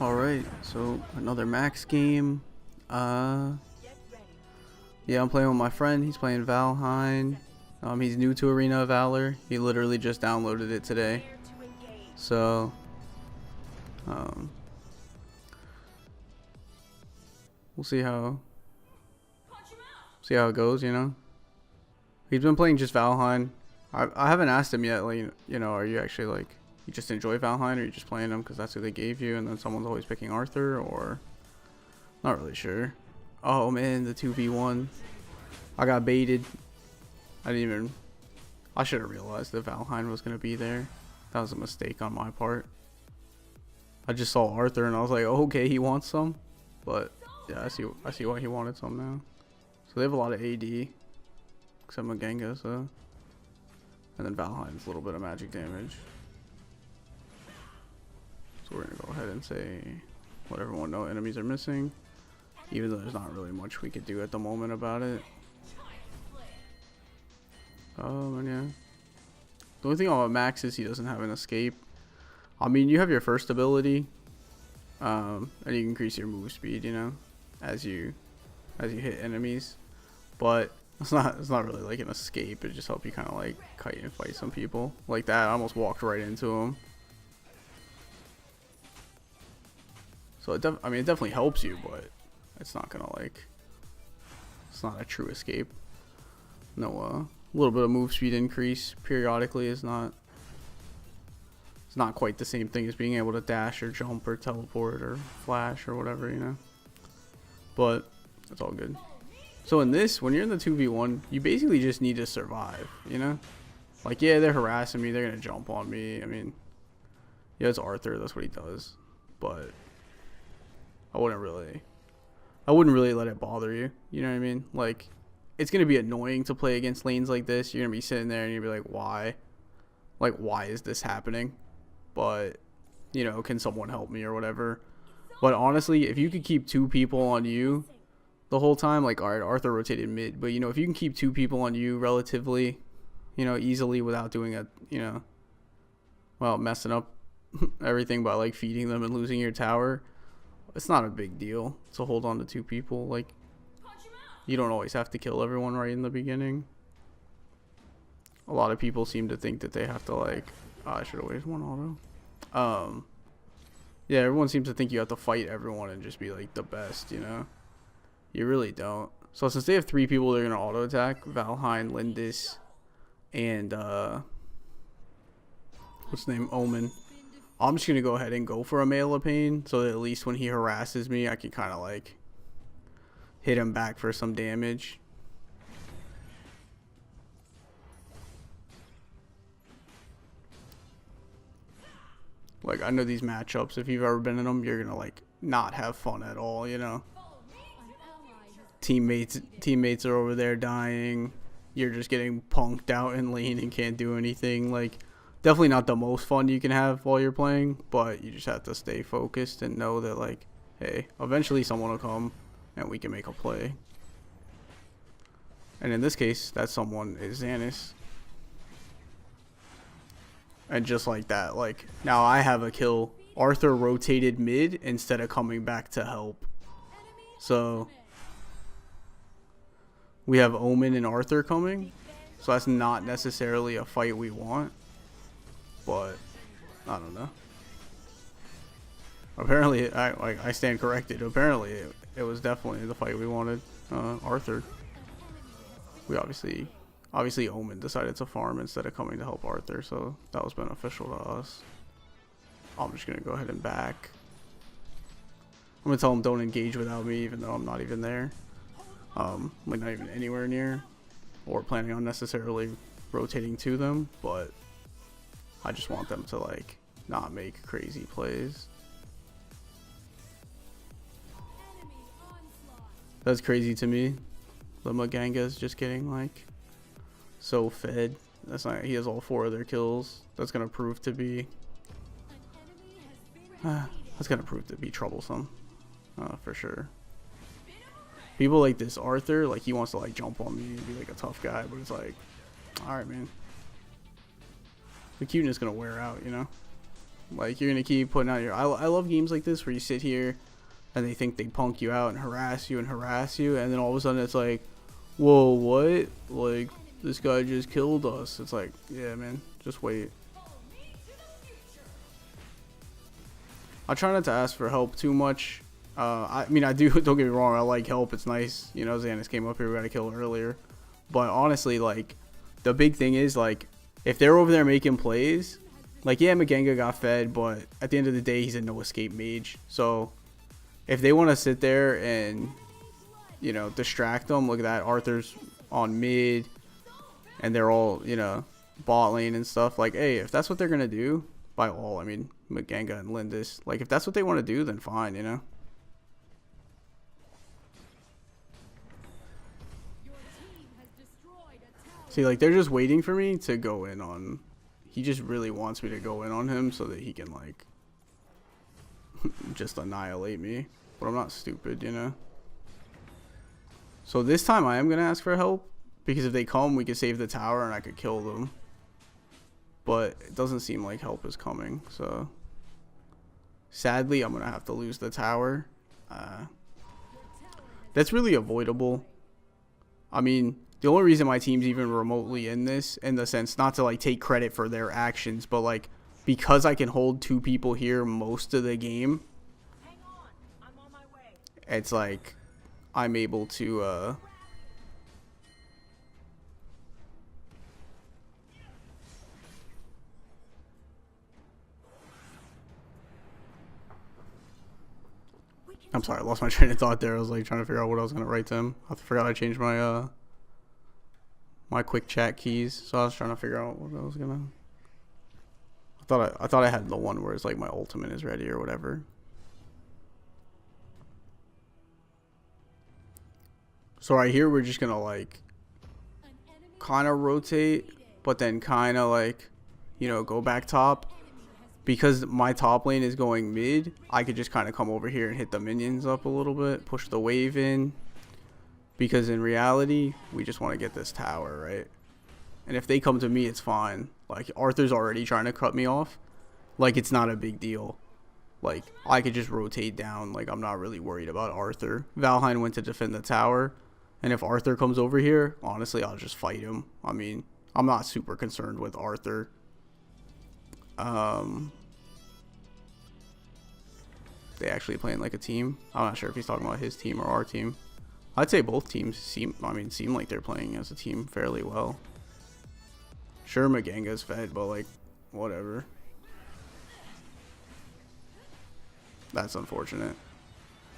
Alright, so another max game. Uh yeah, I'm playing with my friend. He's playing Valheim. He's new to Arena of Valor. He literally just downloaded it today. So um we'll see how it goes, you know. He's been playing just Valheim. I haven't asked him yet, like, are you actually like, you just enjoy Valheim, or you just playing them because that's who they gave you and then someone's always picking Arthur, or not really sure. Oh man, the 2v1. I got baited. I should have realized that Valheim was going to be there. That was a mistake on my part. I just saw Arthur and I was like, oh, okay, he wants some. But yeah, I see why he wanted some now. So they have a lot of AD, except Magenga, so. And then Valheim's a little bit of magic damage. So we're going to go ahead and say let everyone know enemies are missing, even though there's not really much we could do at the moment about it. And yeah. The only thing about Max is he doesn't have an escape. I mean, you have your first ability, and you can increase your move speed, as you hit enemies. But it's not really like an escape. It just helps you kind of like kite and fight some people like that. I almost walked right into him. So it definitely helps you, but it's not gonna it's not a true escape. No, a little bit of move speed increase periodically is not. It's not quite the same thing as being able to dash or jump or teleport or flash or whatever, But it's all good. So in this, when you're in the 2v1, you basically just need to survive, Like, yeah, they're harassing me. They're gonna jump on me. I mean, yeah, it's Arthur. That's what he does. But I wouldn't really let it bother you. You know what I mean? Like, it's going to be annoying to play against lanes like this. You're going to be sitting there and you'll be like, why? Like, why is this happening? But, can someone help me or whatever? But honestly, if you could keep two people on you the whole time, like, alright, Arthur rotated mid. But, if you can keep two people on you relatively, easily without doing messing up everything by, like, feeding them and losing your tower, it's not a big deal to hold on to two people. Like, you don't always have to kill everyone right in the beginning. A lot of people seem to think that they have to, like, I should have waited one auto. Yeah, everyone seems to think you have to fight everyone and just be like the best, You really don't. So since they have three people they're gonna auto attack, Valheim, Lindis, and what's his name, Omen. I'm just gonna go ahead and go for a Mail of Pain, so that at least when he harasses me, I can kind of like hit him back for some damage. Like, I know these matchups, if you've ever been in them, you're gonna like not have fun at all, Teammates are over there dying. You're just getting punked out in lane and can't do anything. Like, definitely not the most fun you can have while you're playing, but you just have to stay focused and know that, like, hey, eventually someone will come and we can make a play. And in this case, that someone is Xanis. And just like that, like, now I have a kill. Arthur rotated mid instead of coming back to help. So we have Omen and Arthur coming. So that's not necessarily a fight we want. But I don't know. Apparently, I stand corrected. Apparently, it was definitely the fight we wanted. Arthur. We obviously Omen decided to farm instead of coming to help Arthur, so that was beneficial to us. I'm just gonna go ahead and back. I'm gonna tell him don't engage without me, even though I'm not even there. Like, not even anywhere near, or planning on necessarily rotating to them, but I just want them to, like, not make crazy plays. That's crazy to me. The Maganga is just getting, like, so fed. That's not. He has all four of their kills. That's gonna prove to be. Troublesome, for sure. People like this Arthur, like, he wants to like jump on me and be like a tough guy, but it's like, all right, man. The cuteness gonna wear out, Like, you're gonna keep putting out your. I love games like this where you sit here, and they think they punk you out and harass you, and then all of a sudden it's like, whoa, what? Like, this guy just killed us. It's like, yeah, man, just wait. I try not to ask for help too much. I mean, I do. Don't get me wrong. I like help. It's nice. You know, Xanis came up here. We got to kill earlier. But honestly, like, the big thing is, like, if they're over there making plays, like, yeah, Magenga got fed, but at the end of the day, he's a no escape mage. So if they want to sit there and, you know, distract them, look at that. Arthur's on mid, and they're all, you know, bot lane and stuff. Like, hey, if that's what they're gonna do, by all, I mean, Magenga and Lindis. Like, if that's what they want to do, then fine, you know. See, like, they're just waiting for me to go in on. He just really wants me to go in on him so that he can, like, just annihilate me. But I'm not stupid, you know. So this time I am going to ask for help, because if they come, we can save the tower and I could kill them. But it doesn't seem like help is coming, so sadly I'm going to have to lose the tower. That's really avoidable. I mean, the only reason my team's even remotely in this, in the sense, not to like take credit for their actions, but like because I can hold two people here most of the game, it's like I'm able to I'm sorry, I lost my train of thought there. I was like trying to figure out what I was gonna write to him. I forgot I changed my my quick chat keys, so I was trying to figure out what I was gonna. I thought I had the one where it's like my ultimate is ready or whatever. So right here we're just gonna like kind of rotate, but then kind of like, you know, go back top. Because my top lane is going mid, I could just kind of come over here and hit the minions up a little bit, push the wave in. Because in reality, we just want to get this tower, right? And if they come to me, it's fine. Like, Arthur's already trying to cut me off. Like, it's not a big deal. Like, I could just rotate down. Like, I'm not really worried about Arthur. Valheim went to defend the tower. And if Arthur comes over here, honestly, I'll just fight him. I mean, I'm not super concerned with Arthur. They actually playing like a team. I'm not sure if he's talking about his team or our team. I'd say both teams seem like they're playing as a team fairly well. Sure, Magenga's fed, but like, whatever. That's unfortunate.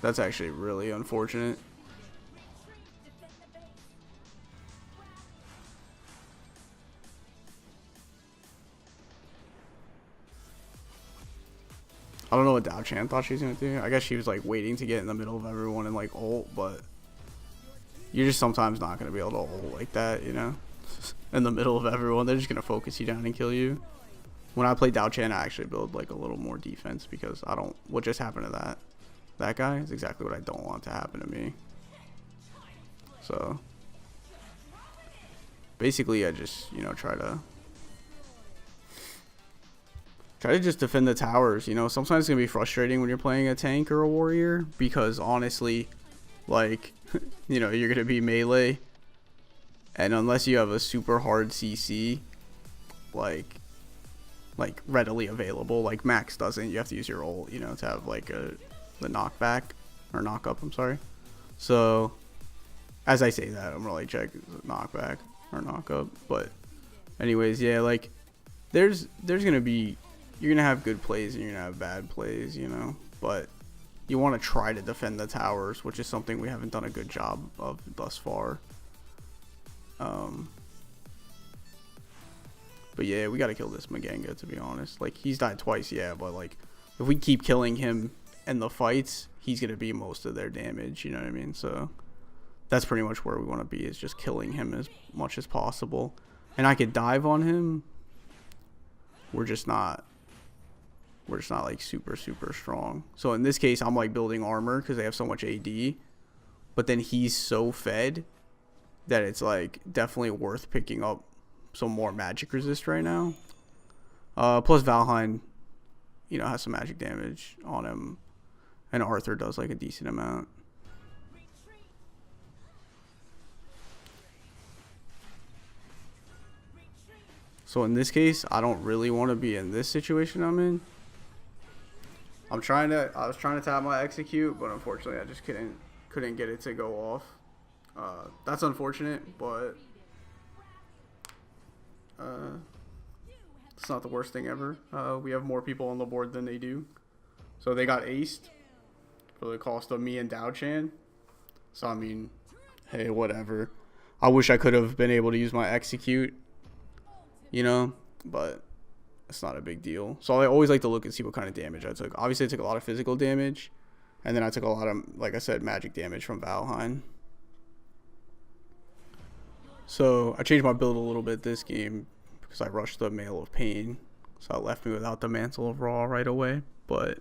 That's actually really unfortunate. I don't know what Dao Chan thought she was going to do. I guess she was like waiting to get in the middle of everyone and like ult, but you're just sometimes not going to be able to ult like that, you know? In the middle of everyone, they're just going to focus you down and kill you. When I play Dao Chan, I actually build like a little more defense because I don't, what just happened to that guy is exactly what I don't want to happen to me. So basically I just, you know, try to just defend the towers, you know. Sometimes it's going to be frustrating when you're playing a tank or a warrior because honestly, like, you know, you're going to be melee. And unless you have a super hard CC, like readily available, like Max doesn't, you have to use your ult, you know, to have like the knockback or knock-up, I'm sorry. So, as I say that, I'm really check knockback or knock-up. But anyways, yeah, like, there's going to be, you're going to have good plays and you're going to have bad plays, you know. But you want to try to defend the towers, which is something we haven't done a good job of thus far. But yeah, we got to kill this Magenga, to be honest. Like, he's died twice, yeah, but like, if we keep killing him in the fights, he's going to be most of their damage, you know what I mean? So that's pretty much where we want to be, is just killing him as much as possible. And I could dive on him. We're just not like super strong. So in this case, I'm like building armor because they have so much AD, but then he's so fed that it's like definitely worth picking up some more magic resist right now. Plus Valheim, you know, has some magic damage on him, and Arthur does like a decent amount. So in this case, I don't really want to be in this situation I'm in. I was trying to tap my execute, but unfortunately I just couldn't get it to go off. That's unfortunate, but it's not the worst thing ever. We have more people on the board than they do. So they got aced for the cost of me and Dao Chan. So I mean, hey, whatever. I wish I could have been able to use my execute, you know, but it's not a big deal. So I always like to look and see what kind of damage I took. Obviously I took a lot of physical damage, and then I took a lot of, like I said, magic damage from Valheim. So I changed my build a little bit this game because I rushed the Mail of Pain, so it left me without the Mantle of Raw right away, but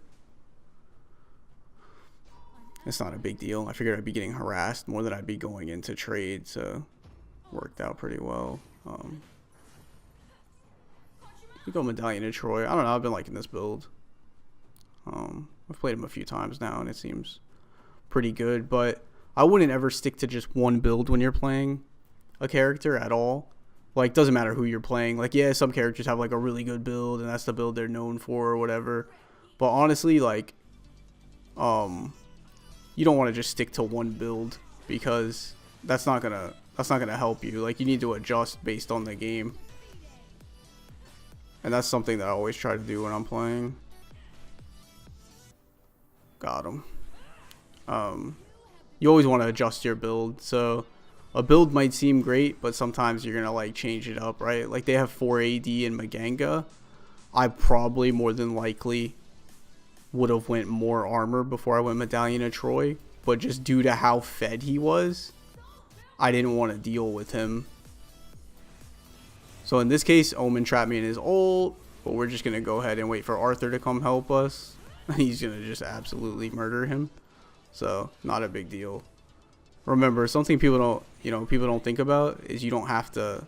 it's not a big deal. I figured I'd be getting harassed more than I'd be going into trade, so it worked out pretty well. We go Medallion of Troy. I don't know, I've been liking this build. I've played him a few times now and it seems pretty good, but I wouldn't ever stick to just one build when you're playing a character at all. Like, doesn't matter who you're playing. Like, yeah, some characters have like a really good build and that's the build they're known for or whatever, but honestly, like, you don't want to just stick to one build because that's not gonna help you. Like, you need to adjust based on the game. And that's something that I always try to do when I'm playing. Got him. You always want to adjust your build. So a build might seem great, but sometimes you're going to like change it up, right? Like they have 4 AD in Maganga. I probably more than likely would have went more armor before I went Medallion of Troy. But just due to how fed he was, I didn't want to deal with him. So in this case, Omen trapped me in his ult, but we're just going to go ahead and wait for Arthur to come help us. He's going to just absolutely murder him. So not a big deal. Remember, something people don't think about is you don't have to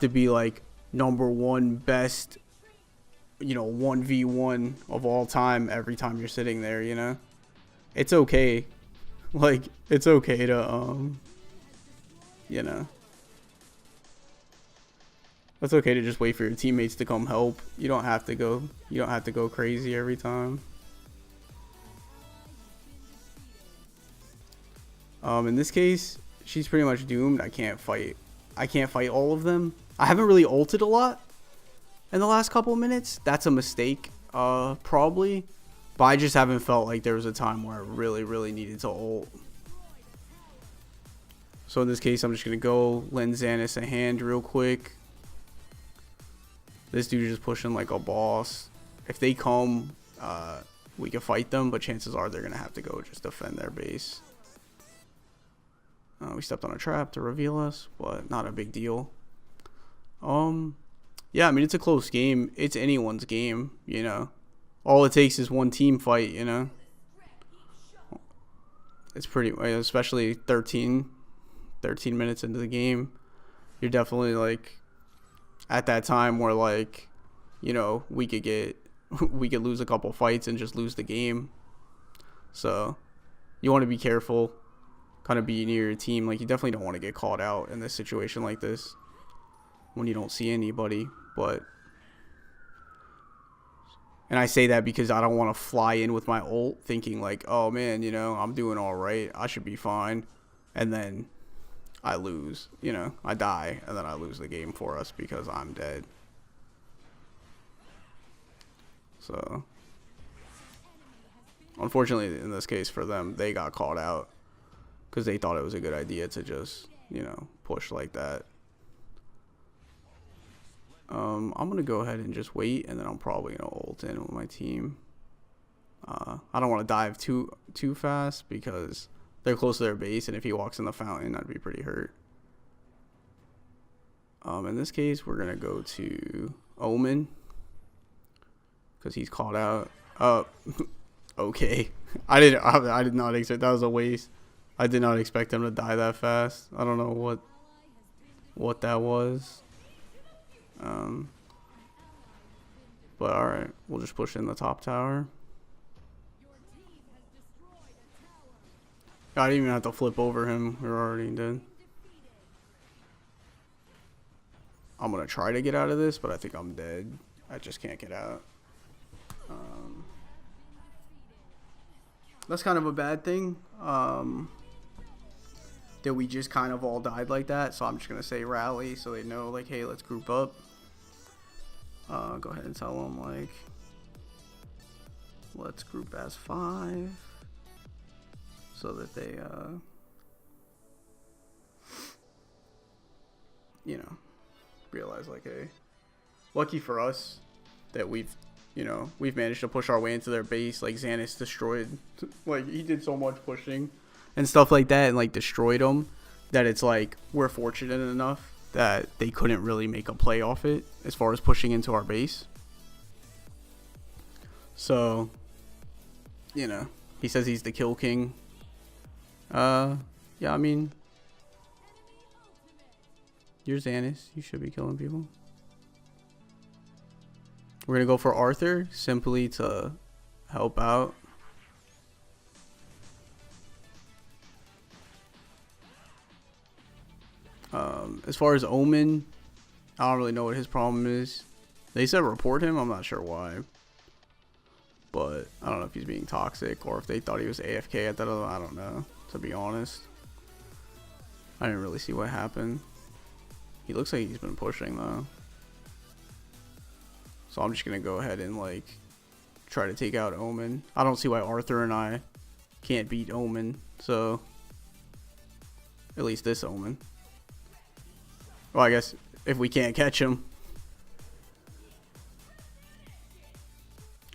be like #1 best, 1v1 of all time every time you're sitting there, you know? It's okay. Like, it's okay to, it's okay to just wait for your teammates to come help. You don't have to go crazy every time. In this case, she's pretty much doomed. I can't fight all of them. I haven't really ulted a lot in the last couple of minutes. That's a mistake, probably. But I just haven't felt like there was a time where I really needed to ult. So in this case, I'm just gonna go lend Xanis a hand real quick. This dude is just pushing like a boss. If they come, we can fight them, but chances are they're gonna have to go just defend their base. We stepped on a trap to reveal us, but not a big deal. Yeah, I mean, it's a close game. It's anyone's game, you know. All it takes is one team fight, you know. It's pretty, especially 13 minutes into the game. You're definitely like at that time where like, we could lose a couple fights and just lose the game. So you want to be careful, kind of be near your team. Like, you definitely don't want to get caught out in this situation like this when you don't see anybody. And I say that because I don't want to fly in with my ult thinking like, oh man, I'm doing all right, I should be fine, and then I lose, I die, and then I lose the game for us because I'm dead. So unfortunately in this case for them, they got caught out because they thought it was a good idea to just, push like that. I'm going to go ahead and just wait, and then I'm probably going to ult in with my team. I don't want to dive too fast because they're close to their base, and if he walks in the fountain, I'd be pretty hurt. In this case, we're going to go to Omen because he's caught out. Okay. I did not expect, that was a waste. I did not expect him to die that fast. I don't know what that was. But alright, we'll just push in the top tower. I didn't even have to flip over him. We're already dead. I'm gonna try to get out of this, but I think I'm dead. I just can't get out. That's kind of a bad thing. That we just kind of all died like that. So I'm just gonna say rally so they know, like, hey, let's group up. Go ahead and tell them, like, let's group as 5 so that they you know, realize, like, hey, lucky for us that we've managed to push our way into their base. Like, Xanis destroyed, like, he did so much pushing and stuff like that and, like, destroyed them that it's like we're fortunate enough that they couldn't really make a play off it as far as pushing into our base. So, you know, he says he's the kill king. Yeah, I mean, you're Xanis. You should be killing people. We're going to go for Arthur simply to help out. As far as Omen, I don't really know what his problem is. They said report him. I'm not sure why. But I don't know if he's being toxic or if they thought he was AFK at that other. I don't know, to be honest. I didn't really see what happened. He looks like he's been pushing though. So I'm just going to go ahead and, like, try to take out Omen. I don't see why Arthur and I can't beat Omen. So, at least this Omen. Well, I guess if we can't catch him.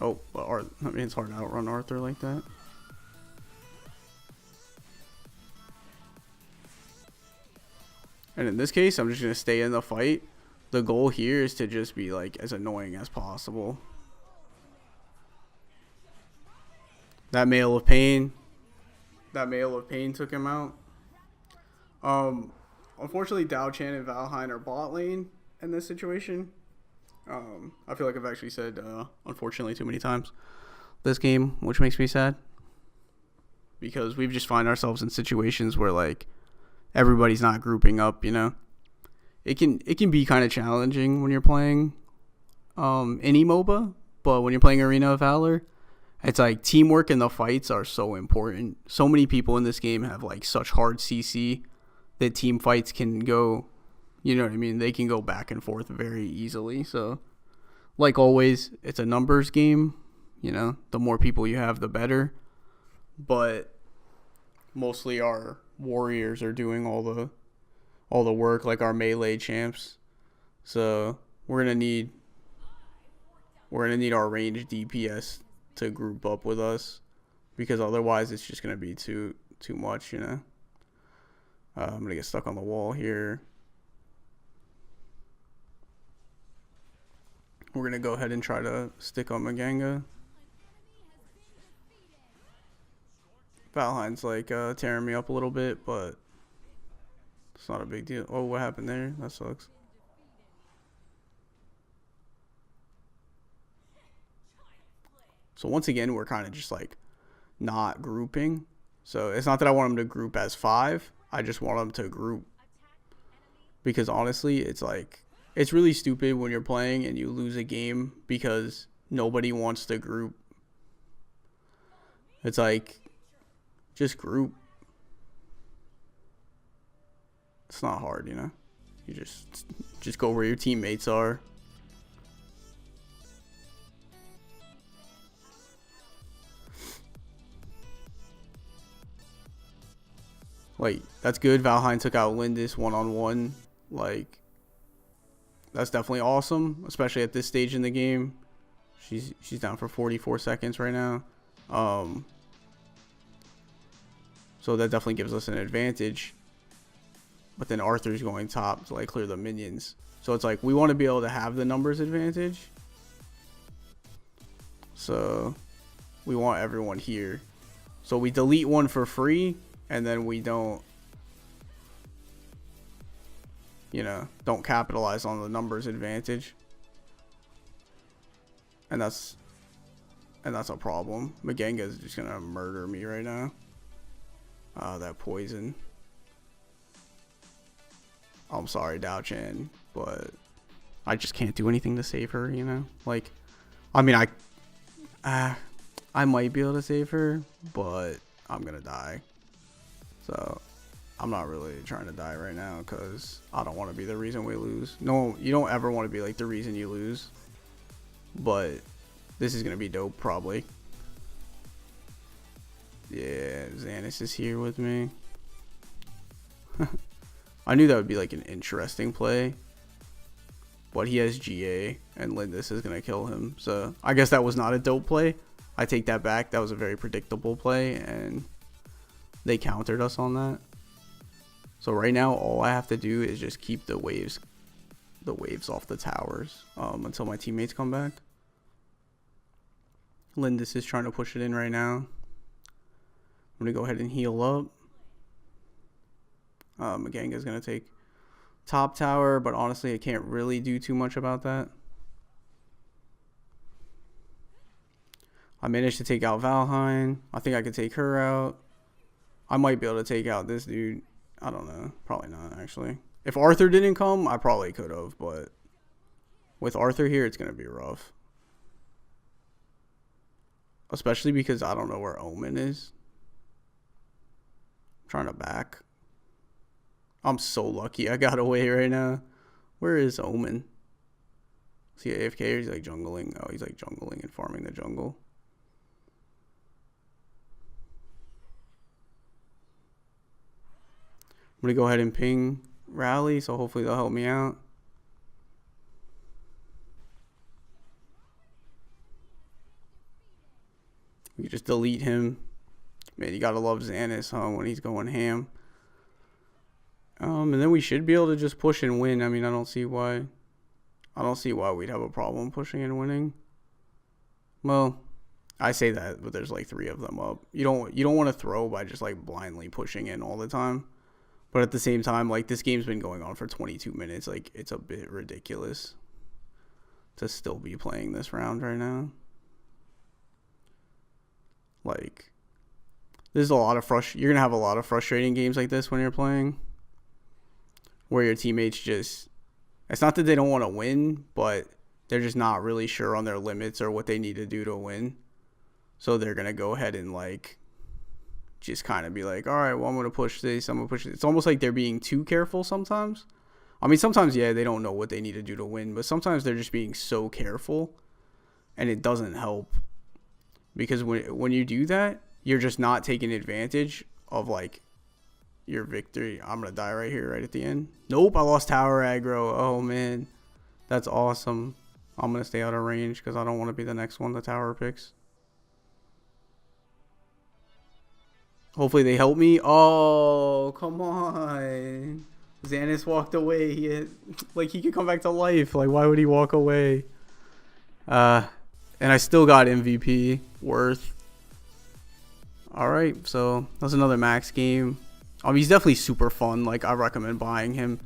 Oh, well, I mean, it's hard to outrun Arthur like that. And in this case, I'm just going to stay in the fight. The goal here is to just be, like, as annoying as possible. That Mail of Pain. That Mail of Pain took him out. Unfortunately, Dao Chan and Valheim are bot lane in this situation. I feel like I've actually said unfortunately too many times this game, which makes me sad. Because we've just find ourselves in situations where, like, everybody's not grouping up, you know. It can be kind of challenging when you're playing any MOBA, but when you're playing Arena of Valor, it's like teamwork and the fights are so important. So many people in this game have, like, such hard CC that team fights can go, you know what I mean? They can go back and forth very easily. So, like always, it's a numbers game. You know, the more people you have, the better. But mostly our warriors are doing all the work, like our melee champs. So we're gonna need our ranged DPS to group up with us, because otherwise it's just gonna be too much, you know. I'm gonna get stuck on the wall here. We're gonna go ahead and try to stick on Maganga. Valheim's, like, tearing me up a little bit, but it's not a big deal. Oh, what happened there? That sucks. So once again, we're kind of just, like, not grouping. So it's not that I want them to group as 5. I just want them to group. Because honestly, it's like, it's really stupid when you're playing and you lose a game because nobody wants to group. It's like, just group. It's not hard, you know. You just go where your teammates are. Like, that's good. Valheim took out Lindis one-on-one. Like, that's definitely awesome, especially at this stage in the game. She's down for 44 seconds right now. So that definitely gives us an advantage. But then Arthur's going top to, like, clear the minions. So it's like, we want to be able to have the numbers advantage. So we want everyone here. So we delete one for free, and then we don't, you know, don't capitalize on the numbers advantage. And that's a problem. Magenga's just gonna murder me right now. That poison. I'm sorry, Dao-chan, but I just can't do anything to save her, you know? Like, I mean, I might be able to save her, but I'm gonna die. So, I'm not really trying to die right now, because I don't want to be the reason we lose. No, you don't ever want to be, like, the reason you lose. But this is gonna be dope, probably. Yeah, Xanis is here with me. I knew that would be like an interesting play. But he has GA, and Lindis is gonna kill him. So I guess that was not a dope play. I take that back. That was a very predictable play, and they countered us on that. So right now, all I have to do is just keep the waves off the towers until my teammates come back. Lindis is trying to push it in right now. I'm going to go ahead and heal up. Magenga's going to take top tower, but honestly, I can't really do too much about that. I managed to take out Valheim. I think I could take her out. I might be able to take out this dude. I don't know. Probably not, actually. If Arthur didn't come, I probably could have, but with Arthur here, it's going to be rough. Especially because I don't know where Omen is. I'm trying to back. I'm so lucky I got away right now. Where is Omen? Is he AFK or is he like jungling? Oh, he's like jungling and farming the jungle. I'm going to go ahead and ping Rally, so hopefully they'll help me out. We just delete him. Man, you gotta love Xanis, huh, when he's going ham. And then we should be able to just push and win. I mean, I don't see why we'd have a problem pushing and winning. Well, I say that, but there's like 3 of them up. You don't want to throw by just like blindly pushing in all the time. But at the same time, like, this game's been going on for 22 minutes. Like, it's a bit ridiculous to still be playing this round right now. Like, there's a lot of you're gonna have a lot of frustrating games like this when you're playing, where your teammates just, it's not that they don't want to win, but they're just not really sure on their limits or what they need to do to win. So they're gonna go ahead and like just kind of be like, all right, well, I'm gonna push this, I'm gonna push it. It's almost like they're being too careful sometimes. I mean, sometimes, yeah, they don't know what they need to do to win, but sometimes they're just being so careful, and it doesn't help. Because when you do that, you're just not taking advantage of, like, your victory. I'm going to die right here, right at the end. Nope, I lost tower aggro. Oh, man. That's awesome. I'm going to stay out of range because I don't want to be the next one the tower picks. Hopefully they help me. Oh, come on. Xanis walked away. He could come back to life. Like, why would he walk away? And I still got MVP worth. Alright, so that's another max game. He's definitely super fun. Like, I recommend buying him.